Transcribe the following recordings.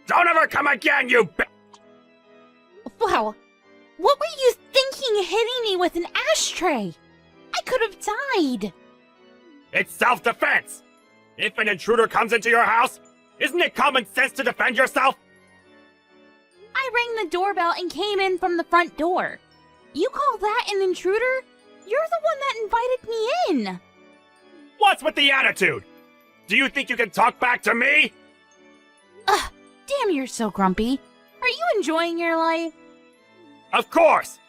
Don't ever come again, you b- Wow. What were you thinking hitting me with an ashtray? I could have died. It's self-defense! If an intruder comes into your house, isn't it common sense to defend yourself? I rang the doorbell and came in from the front door. You call that an intruder? You're the one that invited me in. What's with the attitude? Do you think you can talk back to me? Ugh, damn, you're so grumpy. Are you enjoying your life? Of course!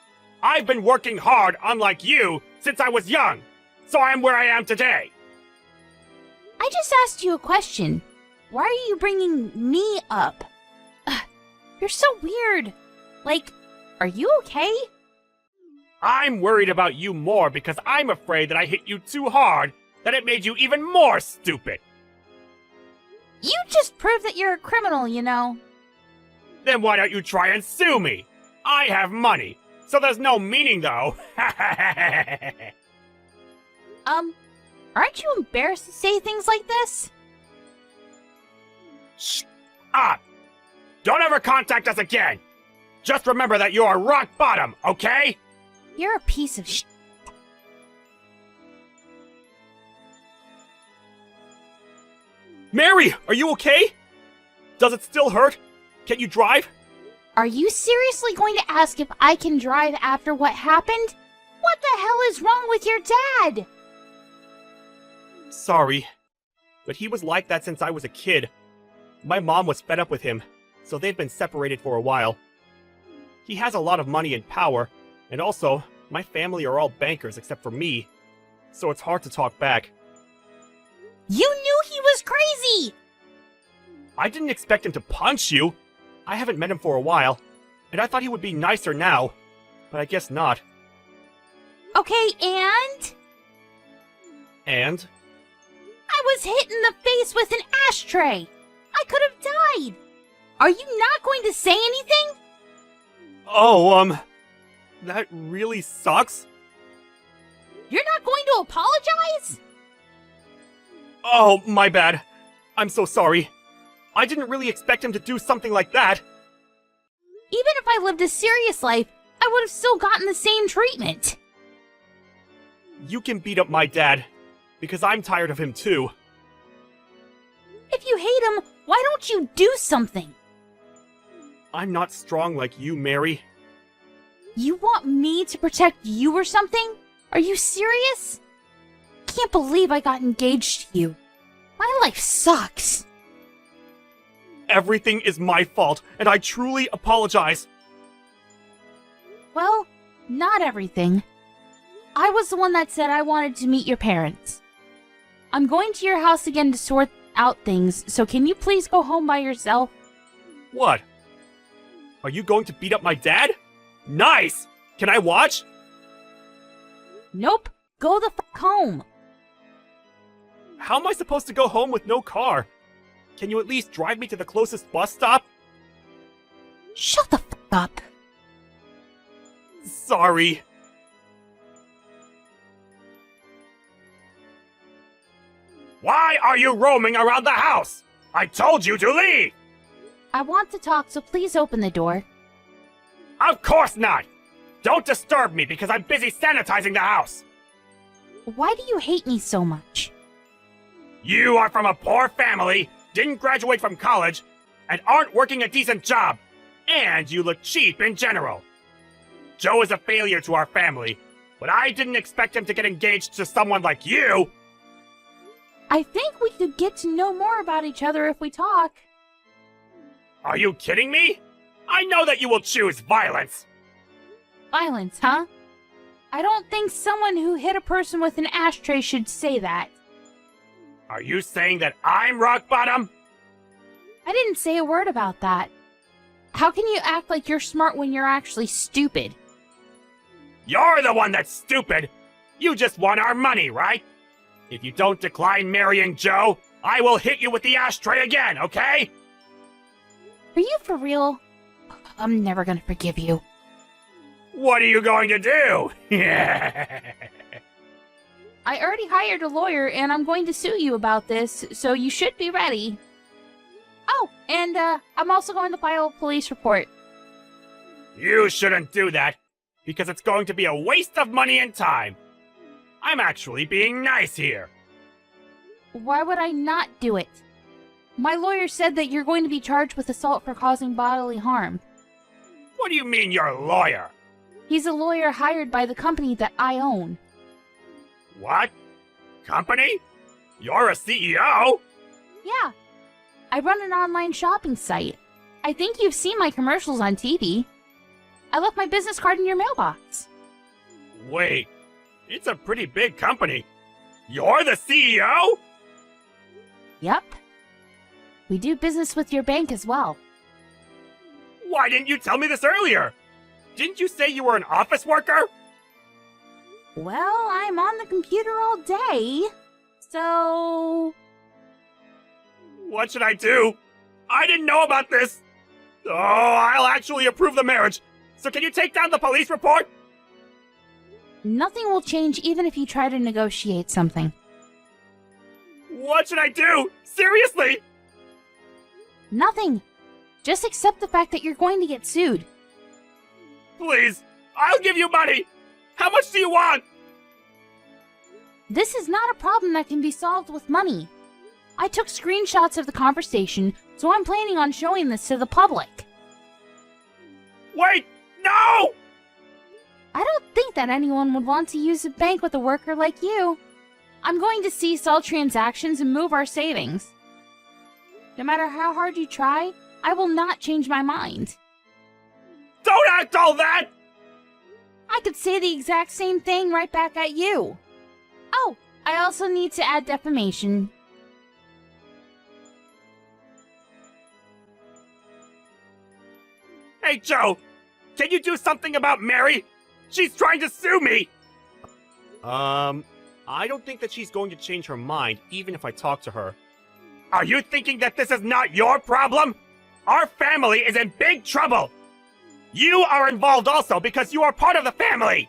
I've been working hard, unlike you, since I was young, so I'm where I am today. I just asked you a question. Why are you bringing me up? Ugh, you're so weird. Like, are you okay? I'm worried about you more because I'm afraid that I hit you too hard, that it made you even more stupid. You just proved that you're a criminal, you know. Then why don't you try and sue me? I have money, so there's no meaning though. Aren't you embarrassed to say things like this? Shut up! Don't ever contact us again! Just remember that you are rock bottom, okay? You're a piece of sh**. Mary, are you okay? Does it still hurt? Can you drive? Are you seriously going to ask if I can drive after what happened? What the hell is wrong with your dad? Sorry, but he was like that since I was a kid. My mom was fed up with him, so they've been separated for a while. He has a lot of money and power, and also, my family are all bankers except for me, so it's hard to talk back. You knew he was crazy! I didn't expect him to punch you. I haven't met him for a while, and I thought he would be nicer now, but I guess not. Okay, and? And? I was hit in the face with an ashtray! I could have died! Are you not going to say anything? Oh, that really sucks? You're not going to apologize? Oh, my bad. I'm so sorry. I didn't really expect him to do something like that. Even if I lived a serious life, I would have still gotten the same treatment. You can beat up my dad, because I'm tired of him too. If you hate him, why don't you do something? I'm not strong like you, Mary. You want me to protect you or something? Are you serious? Can't believe I got engaged to you. My life sucks. Everything is my fault, and I truly apologize. Well, not everything. I was the one that said I wanted to meet your parents. I'm going to your house again to sort out things, so can you please go home by yourself? What? Are you going to beat up my dad? Nice! Can I watch? Nope. Go the f*** home. How am I supposed to go home with no car? Can you at least drive me to the closest bus stop? Shut the f*** up. Sorry. Why are you roaming around the house? I told you to leave! I want to talk, so please open the door. Of course not! Don't disturb me because I'm busy sanitizing the house! Why do you hate me so much? You are from a poor family, didn't graduate from college, and aren't working a decent job. And you look cheap in general. Joe is a failure to our family, but I didn't expect him to get engaged to someone like you! I think we could get to know more about each other if we talk. Are you kidding me? I know that you will choose violence! Violence, huh? I don't think someone who hit a person with an ashtray should say that. Are you saying that I'm rock bottom? I didn't say a word about that. How can you act like you're smart when you're actually stupid? You're the one that's stupid! You just want our money, right? If you don't decline marrying Joe, I will hit you with the ashtray again, okay? Are you for real? I'm never gonna forgive you. What are you going to do? I already hired a lawyer and I'm going to sue you about this, so you should be ready. Oh, and I'm also going to file a police report. You shouldn't do that, because it's going to be a waste of money and time. I'm actually being nice here. Why would I not do it? My lawyer said that you're going to be charged with assault for causing bodily harm. What do you mean you're a lawyer? He's a lawyer hired by the company that I own. What? Company? You're a CEO? Yeah. I run an online shopping site. I think you've seen my commercials on TV. I left my business card in your mailbox. Wait, it's a pretty big company. You're the CEO? Yep. We do business with your bank as well. Why didn't you tell me this earlier? Didn't you say you were an office worker? Well, I'm on the computer all day, so... What should I do? I didn't know about this. Oh, I'll actually approve the marriage. So can you take down the police report? Nothing will change even if you try to negotiate something. What should I do? Seriously? Nothing. Just accept the fact that you're going to get sued. Please, I'll give you money. How much do you want? This is not a problem that can be solved with money. I took screenshots of the conversation, so I'm planning on showing this to the public. Wait, no! I don't think that anyone would want to use a bank with a worker like you. I'm going to cease all transactions and move our savings. No matter how hard you try, I will not change my mind. Don't act all that! I could say the exact same thing right back at you. Oh, I also need to add defamation. Hey, Joe, can you do something about Mary? She's trying to sue me! I don't think that she's going to change her mind, even if I talk to her. Are you thinking that this is not your problem? Our family is in big trouble! You are involved also because you are part of the family!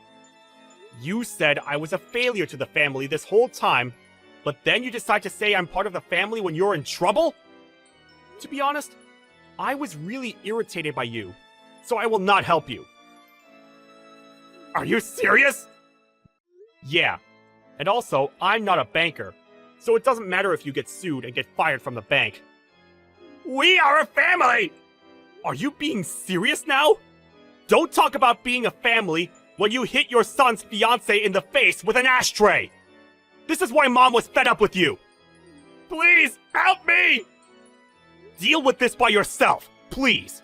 You said I was a failure to the family this whole time, but then you decide to say I'm part of the family when you're in trouble? To be honest, I was really irritated by you, so I will not help you. Are you serious? Yeah, and also, I'm not a banker, so it doesn't matter if you get sued and get fired from the bank. We are a family! Are you being serious now? Don't talk about being a family when you hit your son's fiancé in the face with an ashtray! This is why Mom was fed up with you! Please, help me! Deal with this by yourself, please!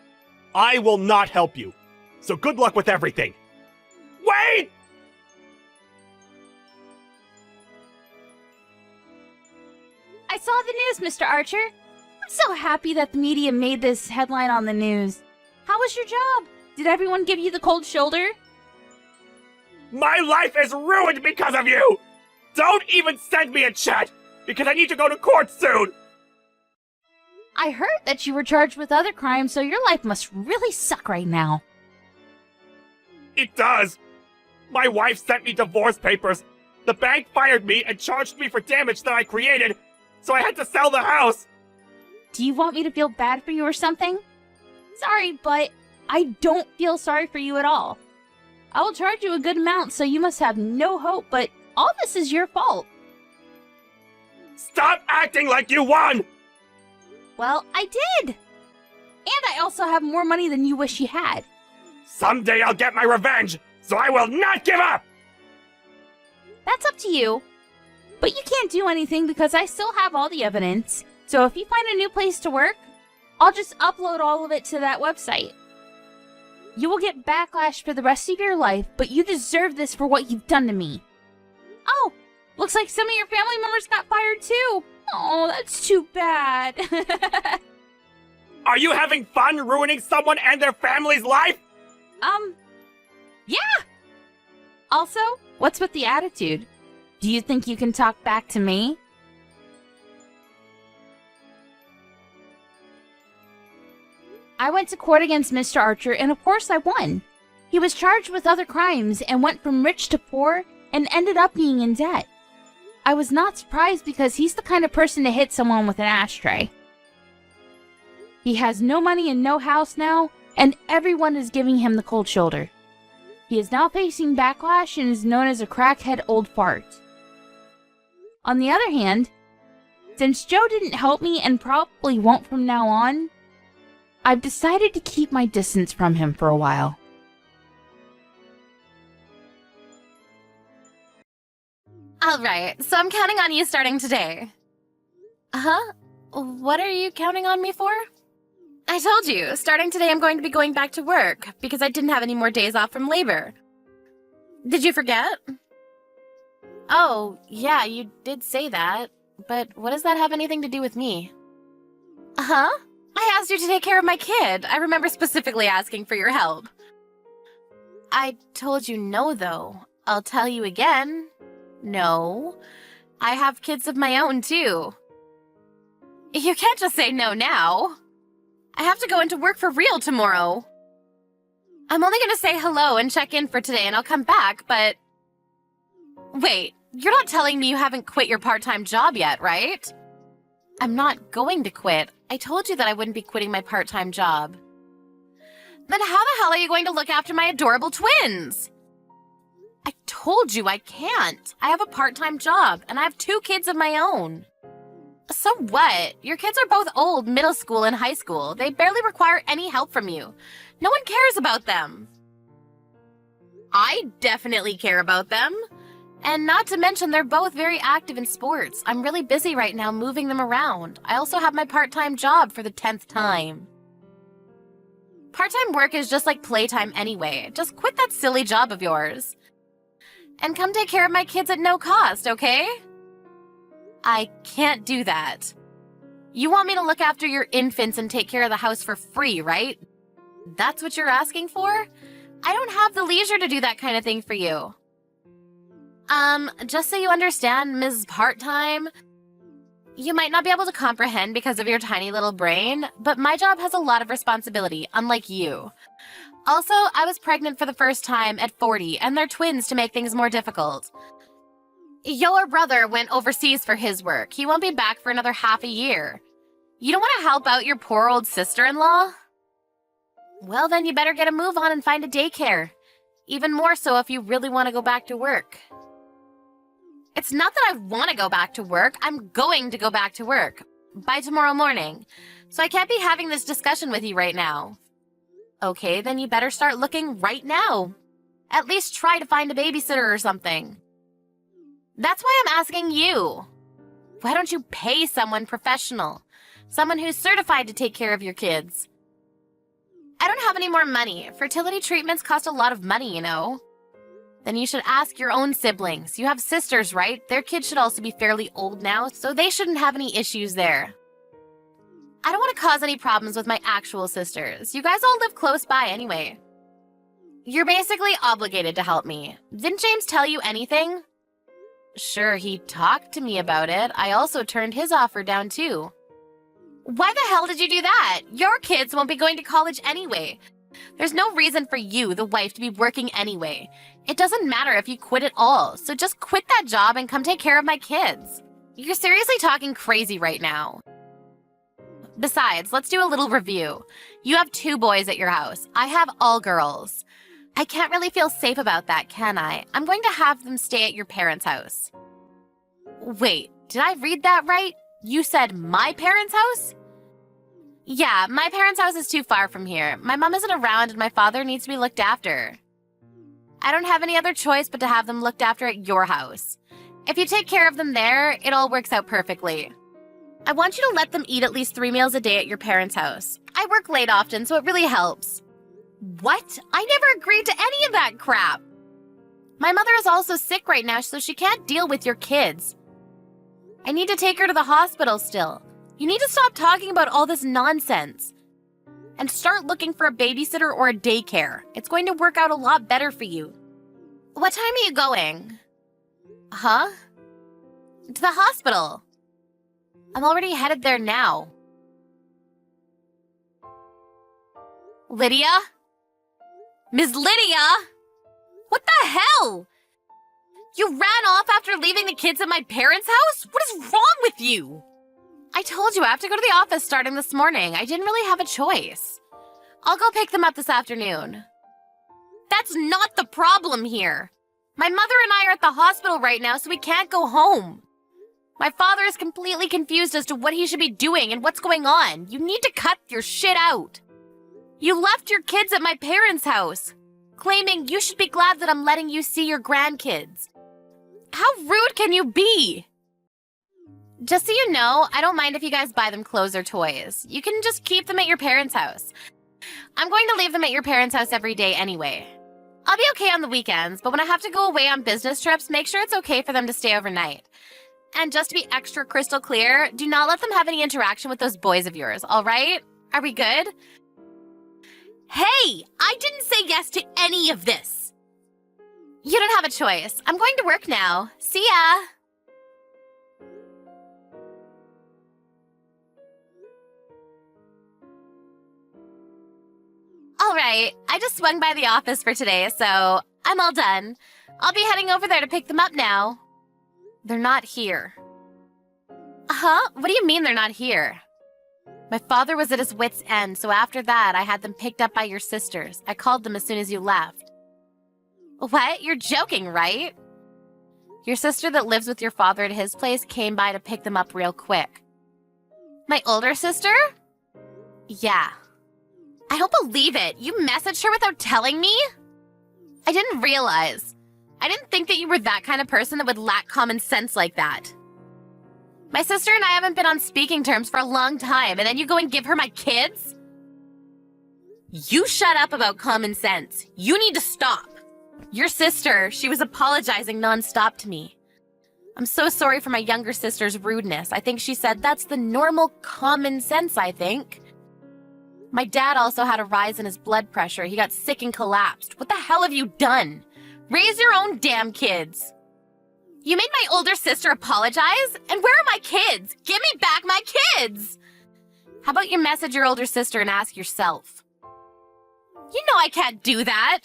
I will not help you, so good luck with everything! Wait! I saw the news, Mr. Archer. I'm so happy that the media made this headline on the news. How was your job? Did everyone give you the cold shoulder? My life is ruined because of you! Don't even send me a chat, because I need to go to court soon! I heard that you were charged with other crimes, so your life must really suck right now. It does! My wife sent me divorce papers. The bank fired me and charged me for damage that I created, so I had to sell the house! Do you want me to feel bad for you or something? Sorry, but I don't feel sorry for you at all. I will charge you a good amount, so you must have no hope, but all this is your fault. Stop acting like you won! Well, I did! And I also have more money than you wish you had. Someday I'll get my revenge, so I will not give up! That's up to you. But you can't do anything because I still have all the evidence. So if you find a new place to work, I'll just upload all of it to that website. You will get backlash for the rest of your life, but you deserve this for what you've done to me. Oh, looks like some of your family members got fired too. Oh, that's too bad. Are you having fun ruining someone and their family's life? Yeah. Also, what's with the attitude? Do you think you can talk back to me? I went to court against Mr. Archer, and of course I won. He was charged with other crimes and went from rich to poor and ended up being in debt. I was not surprised because he's the kind of person to hit someone with an ashtray. He has no money and no house now, and everyone is giving him the cold shoulder. He is now facing backlash and is known as a crackhead old fart. On the other hand, since Joe didn't help me and probably won't from now on, I've decided to keep my distance from him for a while. Alright, so I'm counting on you starting today. Huh? What are you counting on me for? I told you, starting today I'm going to be going back to work, because I didn't have any more days off from labor. Did you forget? Oh, yeah, you did say that, but what does that have anything to do with me? Huh? I asked you to take care of my kid. I remember specifically asking for your help. I told you no, though. I'll tell you again. No. I have kids of my own, too. You can't just say no now. I have to go into work for real tomorrow. I'm only going to say hello and check in for today and I'll come back, but... Wait, you're not telling me you haven't quit your part-time job yet, right? I'm not going to quit. I told you that I wouldn't be quitting my part-time job. Then how the hell are you going to look after my adorable twins? I told you I can't. I have a part-time job and I have 2 kids of my own. So what? Your kids are both old, middle school and high school. They barely require any help from you. No one cares about them. I definitely care about them. And not to mention, they're both very active in sports. I'm really busy right now moving them around. I also have my part-time job for the 10th time. Part-time work is just like playtime anyway. Just quit that silly job of yours. And come take care of my kids at no cost, okay? I can't do that. You want me to look after your infants and take care of the house for free, right? That's what you're asking for? I don't have the leisure to do that kind of thing for you. Just so you understand, Ms. Part-Time, you might not be able to comprehend because of your tiny little brain, but my job has a lot of responsibility, unlike you. Also, I was pregnant for the first time at 40, and they're twins to make things more difficult. Your brother went overseas for his work. He won't be back for another half a year. You don't want to help out your poor old sister-in-law? Well, then you better get a move on and find a daycare. Even more so if you really want to go back to work. It's not that I want to go back to work. I'm going to go back to work by tomorrow morning. So I can't be having this discussion with you right now. Okay, then you better start looking right now. At least try to find a babysitter or something. That's why I'm asking you. Why don't you pay someone professional? Someone who's certified to take care of your kids. I don't have any more money. Fertility treatments cost a lot of money, you know. Then you should ask your own siblings. You have sisters, right? Their kids should also be fairly old now, so they shouldn't have any issues there. I don't want to cause any problems with my actual sisters. You guys all live close by anyway. You're basically obligated to help me. Didn't James tell you anything? Sure, he talked to me about it. I also turned his offer down too. Why the hell did you do that? Your kids won't be going to college anyway. There's no reason for you, the wife, to be working anyway. It doesn't matter if you quit at all, so just quit that job and come take care of my kids. You're seriously talking crazy right now. Besides, let's do a little review. You have 2 boys at your house. I have all girls. I can't really feel safe about that, can I? I'm going to have them stay at your parents' house. Wait, did I read that right? You said my parents' house? Yeah, my parents' house is too far from here. My mom isn't around and my father needs to be looked after. I don't have any other choice but to have them looked after at your house. If you take care of them there, it all works out perfectly. I want you to let them eat at least 3 meals a day at your parents' house. I work late often, so it really helps. What? I never agreed to any of that crap. My mother is also sick right now, so she can't deal with your kids. I need to take her to the hospital still. You need to stop talking about all this nonsense. And start looking for a babysitter or a daycare. It's going to work out a lot better for you. What time are you going? Huh? To the hospital. I'm already headed there now. Lydia? Ms. Lydia? What the hell? You ran off after leaving the kids at my parents' house? What is wrong with you? I told you I have to go to the office starting this morning. I didn't really have a choice. I'll go pick them up this afternoon. That's not the problem here. My mother and I are at the hospital right now, so we can't go home. My father is completely confused as to what he should be doing and what's going on. You need to cut your shit out. You left your kids at my parents' house, claiming you should be glad that I'm letting you see your grandkids. How rude can you be? Just so you know, I don't mind if you guys buy them clothes or toys. You can just keep them at your parents' house. I'm going to leave them at your parents' house every day anyway. I'll be okay on the weekends, but when I have to go away on business trips, make sure it's okay for them to stay overnight. And just to be extra crystal clear, do not let them have any interaction with those boys of yours, all right? Are we good? Hey, I didn't say yes to any of this. You don't have a choice. I'm going to work now. See ya. All right, I just swung by the office for today, so I'm all done. I'll be heading over there to pick them up now. They're not here. Huh? What do you mean they're not here? My father was at his wit's end, so after that, I had them picked up by your sisters. I called them as soon as you left. What? You're joking, right? Your sister that lives with your father at his place came by to pick them up real quick. My older sister? Yeah. I don't believe it. You messaged her without telling me? I didn't realize. I didn't think that you were that kind of person that would lack common sense like that. My sister and I haven't been on speaking terms for a long time, and then you go and give her my kids? You shut up about common sense. You need to stop. Your sister, she was apologizing nonstop to me. I'm so sorry for my younger sister's rudeness. I think she said that's the normal common sense, I think. My dad also had a rise in his blood pressure. He got sick and collapsed. What the hell have you done? Raise your own damn kids. You made my older sister apologize? And where are my kids? Give me back my kids! How about you message your older sister and ask yourself? You know I can't do that.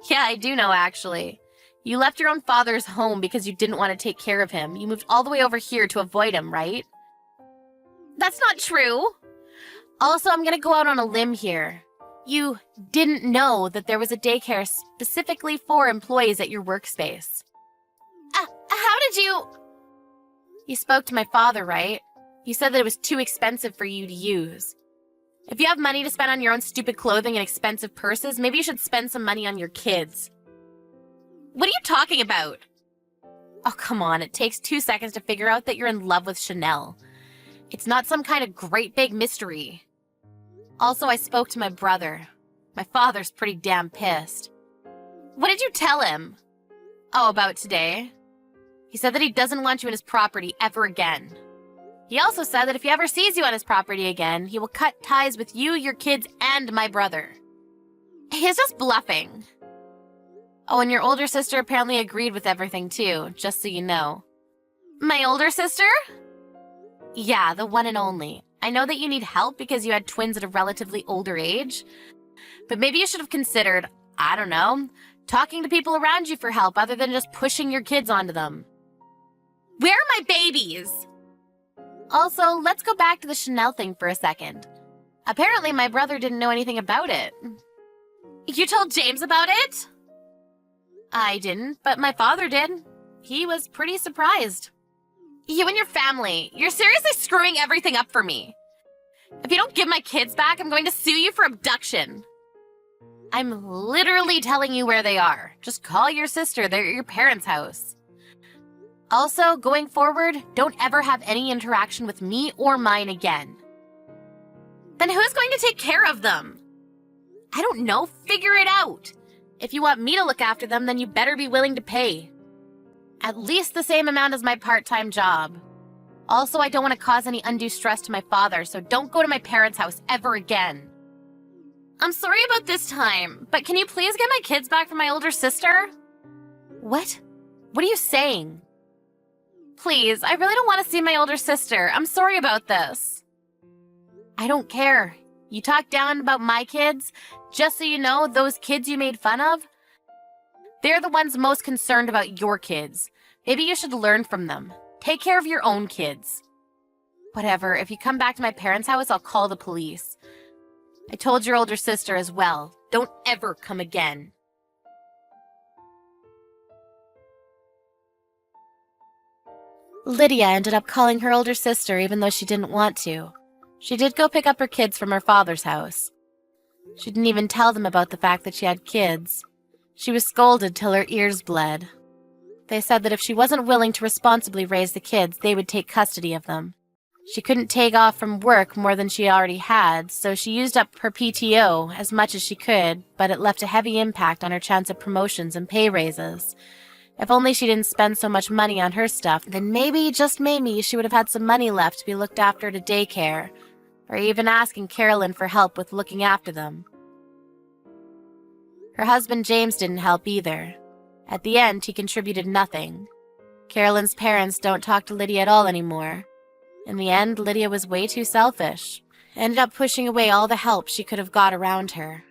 Yeah, I do know, actually. You left your own father's home because you didn't want to take care of him. You moved all the way over here to avoid him, right? That's not true. Also, I'm gonna go out on a limb here. You didn't know that there was a daycare specifically for employees at your workspace. How did you... You spoke to my father, right? You said that it was too expensive for you to use. If you have money to spend on your own stupid clothing and expensive purses, maybe you should spend some money on your kids. What are you talking about? Oh, come on. It takes 2 seconds to figure out that you're in love with Chanel. It's not some kind of great big mystery. Also, I spoke to my brother. My father's pretty damn pissed. What did you tell him? Oh, about today? He said that he doesn't want you in his property ever again. He also said that if he ever sees you on his property again, he will cut ties with you, your kids, and my brother. He's just bluffing. Oh, and your older sister apparently agreed with everything too, just so you know. My older sister? Yeah, the one and only. I know that you need help because you had twins at a relatively older age, but maybe you should have considered, I don't know, talking to people around you for help other than just pushing your kids onto them. Where are my babies? Also, let's go back to the Chanel thing for a second. Apparently, my brother didn't know anything about it. You told James about it? I didn't, but my father did. He was pretty surprised. You and your family, you're seriously screwing everything up for me. If you don't give my kids back, I'm going to sue you for abduction. I'm literally telling you where they are. Just call your sister. They're at your parents' house. Also, going forward, don't ever have any interaction with me or mine again. Then who's going to take care of them? I don't know. Figure it out. If you want me to look after them, then you better be willing to pay. At least the same amount as my part-time job. Also, I don't want to cause any undue stress to my father, so don't go to my parents' house ever again. I'm sorry about this time, but can you please get my kids back from my older sister? What? What are you saying? Please, I really don't want to see my older sister. I'm sorry about this. I don't care. You talk down about my kids. Just so you know, those kids you made fun of, they're the ones most concerned about your kids. Maybe you should learn from them. Take care of your own kids. Whatever, if you come back to my parents' house, I'll call the police. I told your older sister as well. Don't ever come again. Lydia ended up calling her older sister even though she didn't want to. She did go pick up her kids from her father's house. She didn't even tell them about the fact that she had kids. She was scolded till her ears bled. They said that if she wasn't willing to responsibly raise the kids, they would take custody of them. She couldn't take off from work more than she already had, so she used up her PTO as much as she could, but it left a heavy impact on her chance of promotions and pay raises. If only she didn't spend so much money on her stuff, then maybe, just maybe, she would have had some money left to be looked after at a daycare, or even asking Carolyn for help with looking after them. Her husband James didn't help either. At the end, he contributed nothing. Carolyn's parents don't talk to Lydia at all anymore. In the end, Lydia was way too selfish. Ended up pushing away all the help she could have got around her.